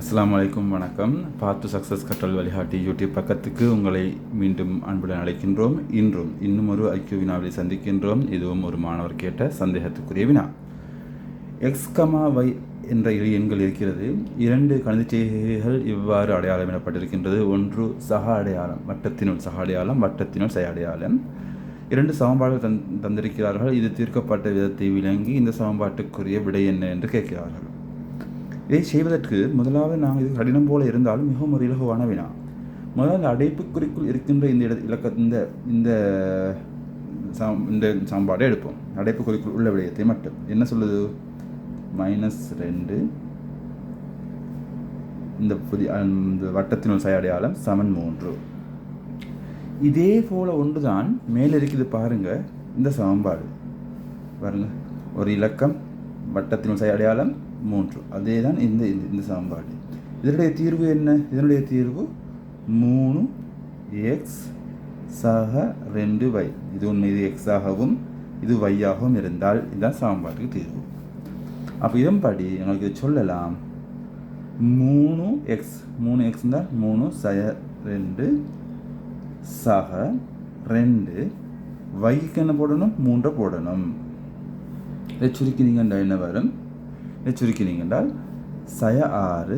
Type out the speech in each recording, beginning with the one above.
அஸ்ஸலாமு அலைக்கும், வணக்கம். பாத் டு சக்ஸஸ் கற்றல் வழிகாட்டி யூடியூப் பக்கத்துக்கு உங்களை மீண்டும் அன்புடன் அழைக்கின்றோம். இன்னும் ஒரு ஐக்கிய வினாவை சந்திக்கின்றோம். இதுவும் ஒரு மாணவர் கேட்ட சந்தேகத்துக்குரிய வினா. எக்ஸ் கமா ஒய் என்ற இரு எண்கள் இருக்கிறது. இரண்டு கணிதச் செய்கைகள் இவ்வாறு அடையாளம் எனப்பட்டிருக்கின்றது. ஒன்று சக அடையாளம், வட்டத்தினுள் சக அடையாளம், வட்டத்தினுள் செய் அடையாளம். இரண்டு சமன்பாடுகள் தந்திருக்கிறார்கள். இது தீர்க்கப்பட்ட விதத்தை விளங்கி இந்த சமன்பாட்டுக்குரிய விடை என்ன என்று கேட்கிறார்கள். இதை செய்வதற்கு முதலாவது நாங்கள் இது கடினம் போல இருந்தாலும் மிகவும் ஒரு இலகுவான வினா. முதலாவது அடைப்புக்குறிக்குள் இருக்கின்ற இந்த சமன்பாடை எடுப்போம். அடைப்புக்குறிக்குள் உள்ள விடயத்தை மட்டும் என்ன சொல்லுது? -2 இந்த வட்டத்தினுள் செய் அடையாளம் சமன் 3. இதே போல ஒன்றுதான் மேலே இருக்குது பாருங்க. இந்த சமன்பாடு பாருங்க, ஒரு இலக்கம், வட்டத்தினுள் செய் அடையாளம் 3. அதே தான் இந்த சமன்பாடு. இதனுடைய தீர்வு என்ன? இதனுடைய தீர்வு 3x சக 2y. இது உண்மைது x ஆகவும் இது y ஆகவும் இருந்தால் இதுதான் சமன்பாட்டுக்கு தீர்வு. அப்போ இதன்படி எங்களுக்கு சொல்லலாம் 3x இருந்தால் 3 சக 2 சக 2 yக்கு என்ன போடணும்? 3 போடணும். இதை சுருக்கினீங்கன்னா என்ன வரும்? இதை சுருக்கினீங்கன்றால் சய 6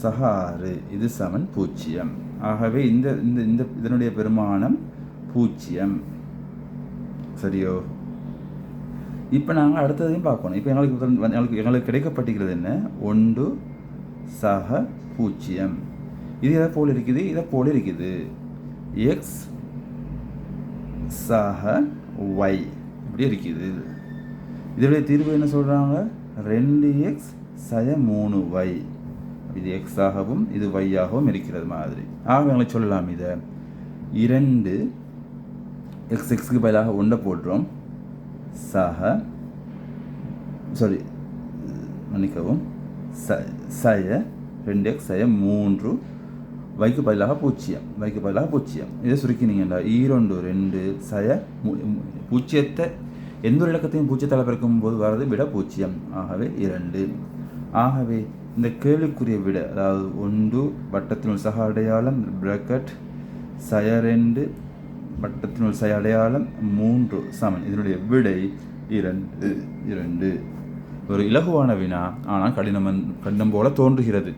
சக 6 இது சமன் 0. ஆகவே இதனுடைய பெருமானம் 0. சரியோ? இப்போ நாங்கள் அடுத்ததையும் பார்க்கணும். இப்போ எங்களுக்கு கிடைக்கப்பட்டிருக்கிறது என்ன? 1 சக 0. இது எதை போல் இருக்குது? இதை போல் இருக்குது. எக்ஸ் சக y இப்படி இருக்குது. இதனுடைய தீர்வு என்ன சொல்கிறாங்க? 2x சய 3y. இது x ஆகவும் இது y ஆகவும் இருக்கிறது மாதிரி. ஆக எங்களுக்கு சொல்லலாம் இதை 2 xக்கு பதிலாக 1 போடுறோம். சய 2x சய 3 வைக்கு பதிலாக 0. இதை சுருக்கினீங்கண்டா 2 சய 0. எந்த ஒரு இலக்கத்தையும் 0 பிறக்கும் போது வர்றது விட 0. ஆகவே 2. ஆகவே இந்த கேள்விக்குரிய விட, அதாவது 1 வட்டத்தினுள் சக அடையாளம் பிராக்கெட் சய 2 வட்டத்தினுள் செய் அடையாளம் 3 சமன். இதனுடைய விடை 2. ஒரு இலகுவான வினா, ஆனால் கடினம் போல தோன்றுகிறது.